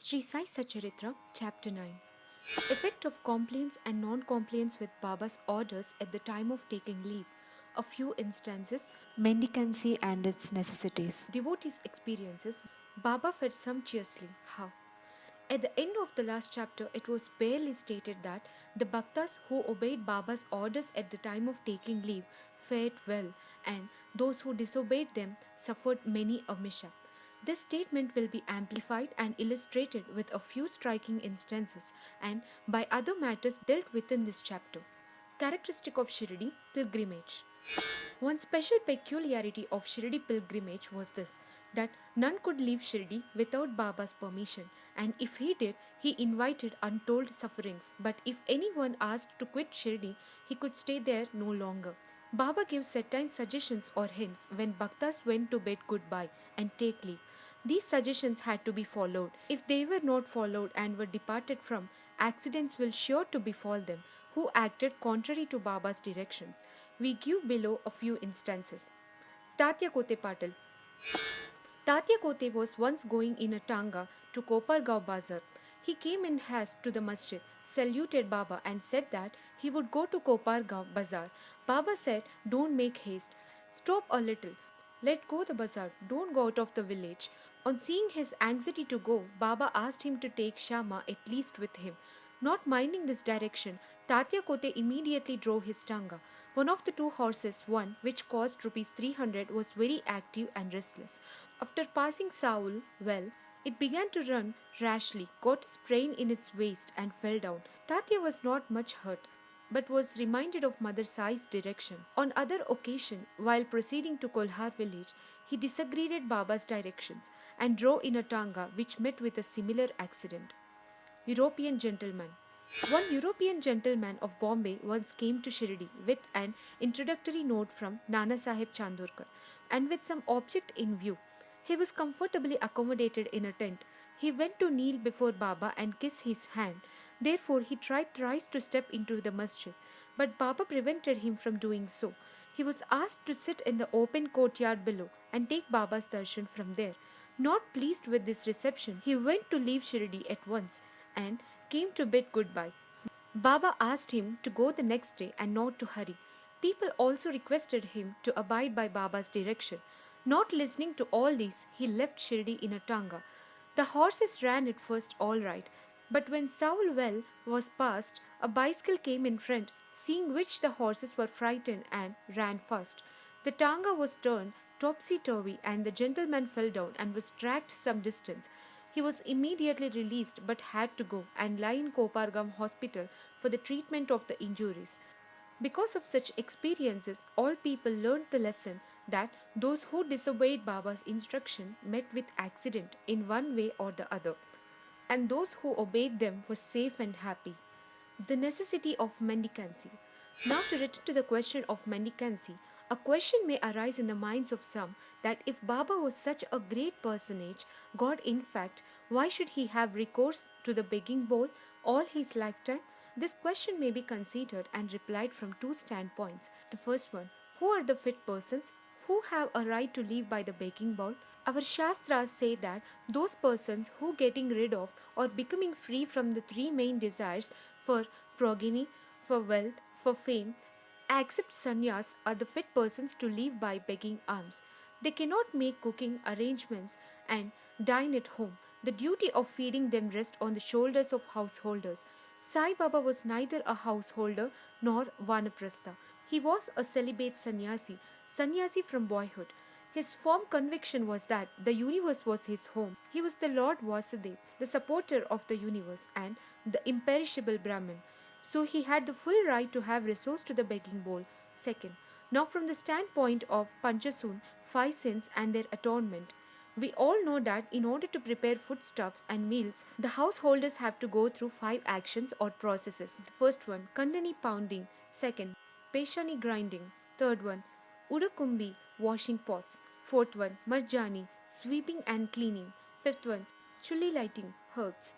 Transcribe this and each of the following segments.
Sri Sai Satcharitra, Chapter-9. Effect of compliance and non-compliance with Baba's orders at the time of taking leave. A few instances. Mendicancy and its necessities. Devotees' experiences. Baba fed sumptuously. How? At the end of the last chapter, it was barely stated that the Bhaktas who obeyed Baba's orders at the time of taking leave fared well, and those who disobeyed them suffered many a mishap. This statement will be amplified and illustrated with a few striking instances and by other matters dealt with in this chapter. Characteristic of Shirdi pilgrimage. One special peculiarity of Shirdi pilgrimage was this, that none could leave Shirdi without Baba's permission, and if he did, he invited untold sufferings. But if anyone asked to quit Shirdi, he could stay there no longer. Baba gives certain suggestions or hints when Bhaktas went to bid goodbye and take leave. These suggestions had to be followed. If they were not followed and were departed from, accidents will sure to befall them who acted contrary to Baba's directions. We give below a few instances. Tatya Kote Patil. Tatya Kote was once going in a tanga to Kopargaon Bazar. He came in haste to the masjid, saluted Baba and said that he would go to Kopargaon Bazar. Baba said, "Don't make haste. Stop a little. Let go the bazaar. Don't go out of the village." On seeing his anxiety to go, Baba asked him to take Shama at least with him. Not minding this direction, Tatya Kote immediately drove his tanga. One of the two horses, one which cost rupees 300, was very active and restless. After passing Saul well, it began to run rashly, got a sprain in its waist and fell down. Tatya was not much hurt, but was reminded of Mother Sai's direction. On other occasion, while proceeding to Kolhar village, he disagreed Baba's directions and drove in a tanga which met with a similar accident. European gentleman. One European gentleman of Bombay once came to Shirdi with an introductory note from Nana Sahib Chandorkar and with some object in view. He was comfortably accommodated in a tent. He went to kneel before Baba and kiss his hand. Therefore, he tried thrice to step into the masjid, but Baba prevented him from doing so. He was asked to sit in the open courtyard below and take Baba's darshan from there. Not pleased with this reception, he went to leave Shirdi at once and came to bid goodbye. Baba asked him to go the next day and not to hurry. People also requested him to abide by Baba's direction. Not listening to all these, he left Shirdi in a tanga. The horses ran at first all right, but when Saul Well was passed, a bicycle came in front, seeing which the horses were frightened and ran fast. The tanga was turned topsy-turvy and the gentleman fell down and was dragged some distance. He was immediately released but had to go and lie in Kopargam hospital for the treatment of the injuries. Because of such experiences, all people learned the lesson that those who disobeyed Baba's instruction met with accident in one way or the other, and those who obeyed them were safe and happy. The necessity of mendicancy. Now to return to the question of mendicancy, a question may arise in the minds of some that if Baba was such a great personage, God in fact, why should he have recourse to the begging bowl all his lifetime? This question may be considered and replied from two standpoints. The first one, who are the fit persons who have a right to live by the begging bowl? Our Shastras say that those persons who getting rid of or becoming free from the three main desires for progeny, for wealth, for fame, accept sannyas are the fit persons to live by begging alms. They cannot make cooking arrangements and dine at home. The duty of feeding them rests on the shoulders of householders. Saibaba was neither a householder nor vanaprastha. He was a celibate sannyasi from boyhood. His firm conviction was that the universe was his home. He was the Lord Vasudev, the supporter of the universe and the imperishable Brahman. So he had the full right to have resource to the begging bowl. Second, now from the standpoint of Panchasun, 5 sins and their atonement, we all know that in order to prepare foodstuffs and meals, the householders have to go through 5 actions or processes. The first one, Kandani pounding. Second, Peshani grinding. Third one, Udakumbi, washing pots. Fourth one, Marjani, sweeping and cleaning. Fifth one, Chulli lighting, herbs.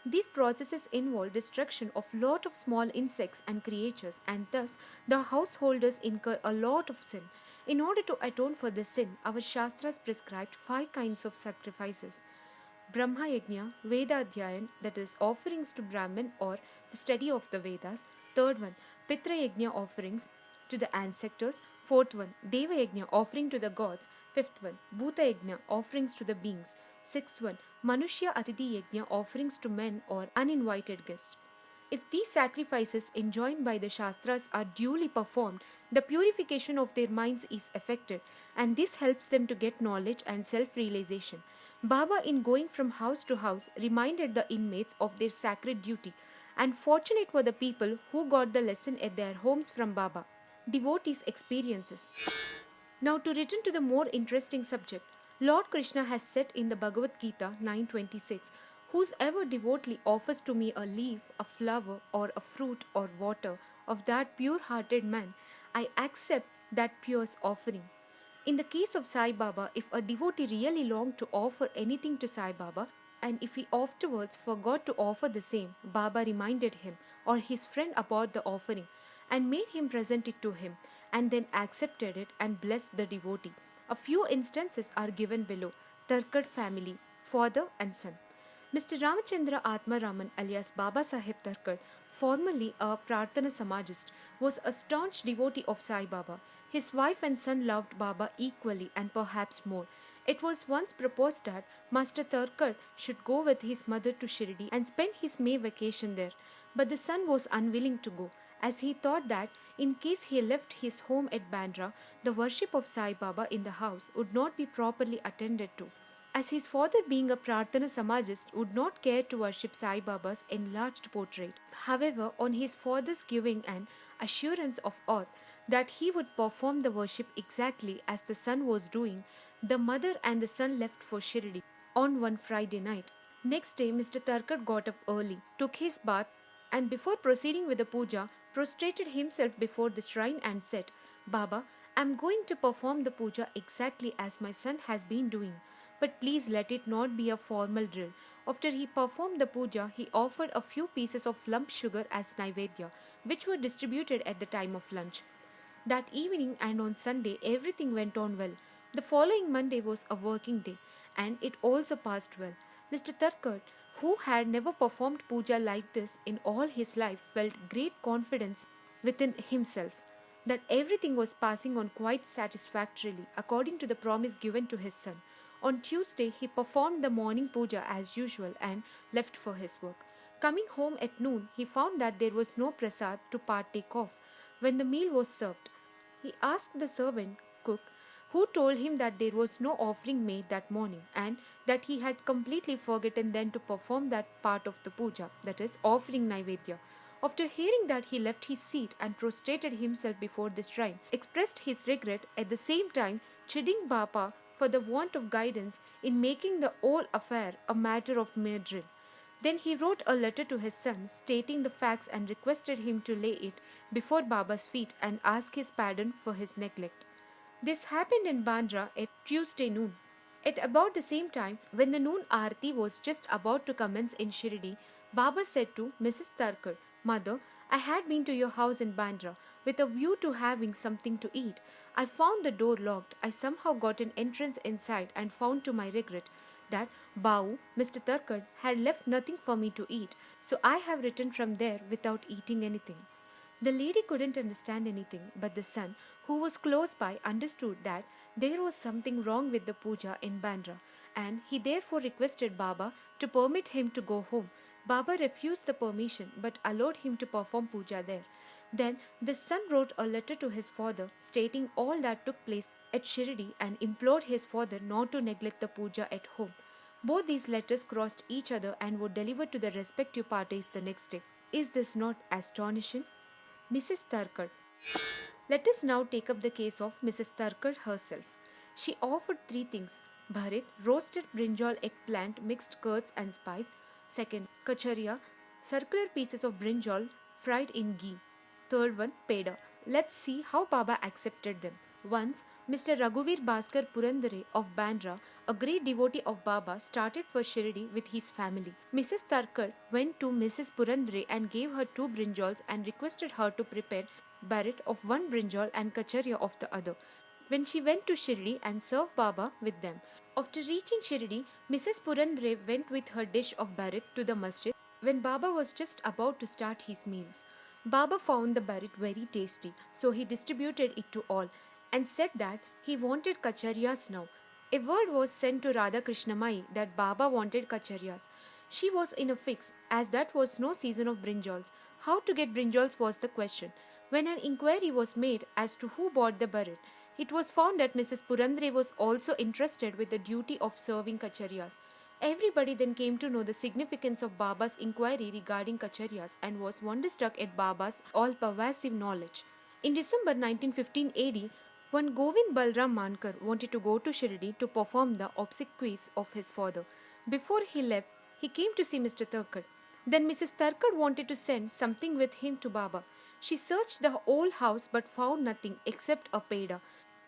These processes involve destruction of lot of small insects and creatures, and thus the householders incur a lot of sin. In order to atone for this sin, our Shastras prescribed 5 kinds of sacrifices. Brahma Yajna, Veda Adhyayan, that is offerings to Brahman or the study of the Vedas. Third one, Pitra Yajna offerings to the ancestors. Fourth one, Deva Yajna offering to the gods. Fifth one, Bhuta Yajna offerings to the beings. Sixth one, Manushya Atiti Yajna offerings to men or uninvited guests. If these sacrifices enjoined by the Shastras are duly performed, the purification of their minds is effected, and this helps them to get knowledge and self realization. Baba, in going from house to house, reminded the inmates of their sacred duty, and fortunate were the people who got the lesson at their homes from Baba. Devotees' experiences. Now, to return to the more interesting subject, Lord Krishna has said in the Bhagavad Gita 9:26, "Whosoever devoutly offers to me a leaf, a flower, or a fruit or water of that pure hearted man, I accept that pure offering." In the case of Sai Baba, if a devotee really longed to offer anything to Sai Baba, and if he afterwards forgot to offer the same, Baba reminded him or his friend about the offering and made him present it to him, and then accepted it and blessed the devotee. A few instances are given below. Tarkad family, father and son. Mr. Ramachandra Atmaraman alias Baba Sahib Tarkad, formerly a Prarthana Samajist, was a staunch devotee of Sai Baba. His wife and son loved Baba equally and perhaps more. It was once proposed that Master Tarkad should go with his mother to Shirdi and spend his May vacation there, but the son was unwilling to go, as he thought that in case he left his home at Bandra, the worship of Sai Baba in the house would not be properly attended to, as his father, being a Prarthana Samajist, would not care to worship Sai Baba's enlarged portrait. However, on his father's giving an assurance of oath that he would perform the worship exactly as the son was doing, the mother and the son left for Shirdi on one Friday night. Next day, Mr. Tarkad got up early, took his bath, and before proceeding with the puja, prostrated himself before the shrine and said, "Baba, I am going to perform the puja exactly as my son has been doing, but please let it not be a formal drill." After he performed the puja, he offered a few pieces of lump sugar as naivedya, which were distributed at the time of lunch. That evening and on Sunday, everything went on well. The following Monday was a working day, and it also passed well. Mr. Tarkad, who had never performed puja like this in all his life, felt great confidence within himself that everything was passing on quite satisfactorily according to the promise given to his son. On Tuesday, he performed the morning puja as usual and left for his work. Coming home at noon, he found that there was no prasad to partake of. When the meal was served, he asked the servant cook, who told him that there was no offering made that morning and that he had completely forgotten then to perform that part of the puja, that is, offering naivedya. After hearing that, he left his seat and prostrated himself before the shrine, expressed his regret, at the same time chiding Baba for the want of guidance in making the whole affair a matter of mere drill. Then he wrote a letter to his son stating the facts and requested him to lay it before Baba's feet and ask his pardon for his neglect. This happened in Bandra at Tuesday noon. At about the same time, when the noon aarti was just about to commence in Shirdi, Baba said to Mrs. Tarkad, "Mother, I had been to your house in Bandra with a view to having something to eat. I found the door locked. I somehow got an entrance inside and found to my regret that Bau, Mr. Tarkad, had left nothing for me to eat, so I have returned from there without eating anything." The lady couldn't understand anything, but the son, who was close by, understood that there was something wrong with the puja in Bandra, and he therefore requested Baba to permit him to go home. Baba refused the permission but allowed him to perform puja there. Then the son wrote a letter to his father stating all that took place at Shirdi and implored his father not to neglect the puja at home. Both these letters crossed each other and were delivered to the respective parties the next day. Is this not astonishing? Mrs. Tarkad. Let us now take up the case of Mrs. Tarkad herself. She offered three things: bharit, roasted brinjal eggplant, mixed curds and spice. Second, kacharia, circular pieces of brinjal fried in ghee. Third one, peda. Let's see how Baba accepted them. Once, Mr. Raghuveer Bhaskar Purandare of Bandra, a great devotee of Baba, started for Shirdi with his family. Mrs. Tarkad went to Mrs. Purandare and gave her two brinjals and requested her to prepare bharit of one brinjal and kacharia of the other. When she went to Shirdi and served Baba with them, After reaching Shirdi, Mrs. Purandre went with her dish of barit to the masjid when Baba was just about to start his meals. Baba found the barit very tasty, so he distributed it to all and said that he wanted kachariyas now. A word was sent to Radha Krishnamai that Baba wanted kachariyas. She was in a fix, as that was no season of brinjals. How to get brinjals was the question. When an inquiry was made as to who bought the barit, it was found that Mrs. Purandre was also interested with the duty of serving kachariyas. Everybody then came to know the significance of Baba's inquiry regarding kachariyas and was wonderstruck at Baba's all-pervasive knowledge. In December 1915 AD, one Govind Balram Mankar wanted to go to Shirdi to perform the obsequies of his father. Before he left, he came to see Mr. Thakkar. Then Mrs. Thakkar wanted to send something with him to Baba. She searched the whole house but found nothing except a peda,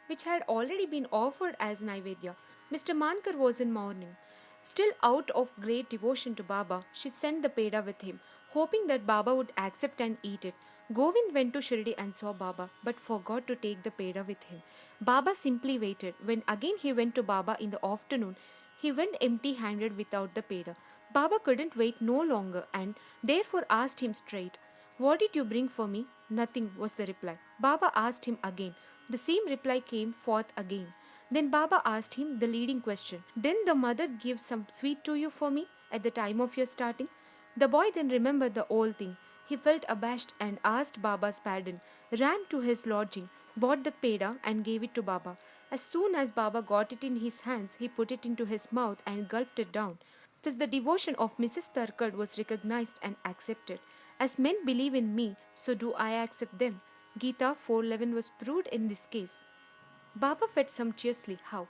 which had already been offered as Naivedya. Mr. Mankar was in mourning. Still out of great devotion to Baba, she sent the peda with him, hoping that Baba would accept and eat it. Govind went to Shirdi and saw Baba, but forgot to take the peda with him. Baba simply waited. When again he went to Baba in the afternoon, he went empty-handed without the peda. Baba couldn't wait no longer and therefore asked him straight, "What did you bring for me?" "Nothing," was the reply. Baba asked him again. The same reply came forth again. Then Baba asked him the leading question, "Didn't the mother give some sweet to you for me at the time of your starting?" The boy then remembered the old thing. He felt abashed and asked Baba's pardon, ran to his lodging, bought the peda and gave it to Baba. As soon as Baba got it in his hands, he put it into his mouth and gulped it down. Thus the devotion of Mrs. Thakkar was recognized and accepted. As men believe in me, so do I accept them. Gita 4:11 was proved in this case. Baba fed sumptuously. How?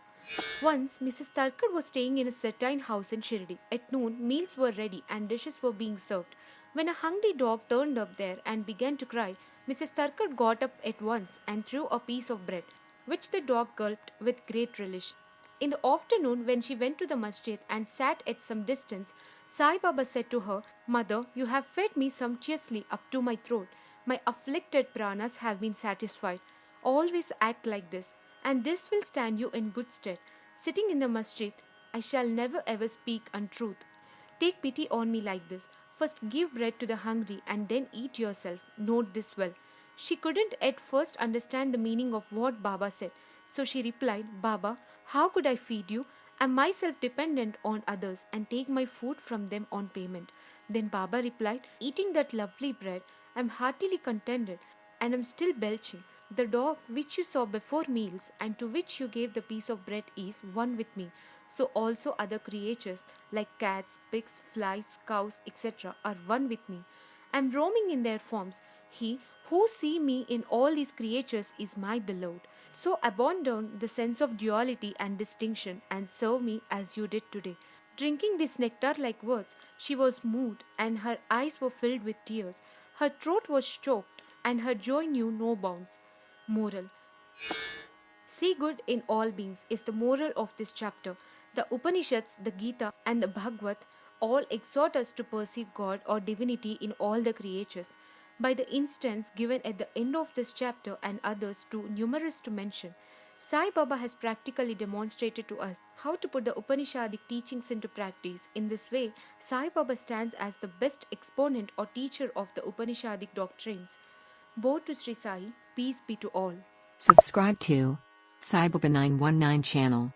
Once, Mrs. Thakkar was staying in a certain house in Shirdi. At noon, meals were ready and dishes were being served. When a hungry dog turned up there and began to cry, Mrs. Thakkar got up at once and threw a piece of bread, which the dog gulped with great relish. In the afternoon, when she went to the masjid and sat at some distance, Saibaba said to her, "Mother, you have fed me sumptuously up to my throat. My afflicted pranas have been satisfied. Always act like this, and this will stand you in good stead. Sitting in the masjid, I shall never ever speak untruth. Take pity on me like this. First give bread to the hungry and then eat yourself. Note this well." She couldn't at first understand the meaning of what Baba said. So she replied, "Baba, how could I feed you? I am myself dependent on others and take my food from them on payment." Then Baba replied, "Eating that lovely bread, I am heartily contented and am still belching. The dog which you saw before meals and to which you gave the piece of bread is one with me. So also other creatures like cats, pigs, flies, cows, etc. are one with me. I am roaming in their forms. He who see me in all these creatures is my beloved. So abandon the sense of duality and distinction and serve me as you did today." Drinking these nectar-like words, she was moved and her eyes were filled with tears. Her throat was choked and her joy knew no bounds. Moral: see good in all beings is the moral of this chapter. The Upanishads, the Gita, and the Bhagavad all exhort us to perceive God or divinity in all the creatures. By the instance given at the end of this chapter and others too numerous to mention, Sai Baba has practically demonstrated to us how to put the Upanishadic teachings into practice. In this way, Sai Baba stands as the best exponent or teacher of the Upanishadic doctrines. Bow to Sri Sai, peace be to all. Subscribe to Saibaba 919 channel.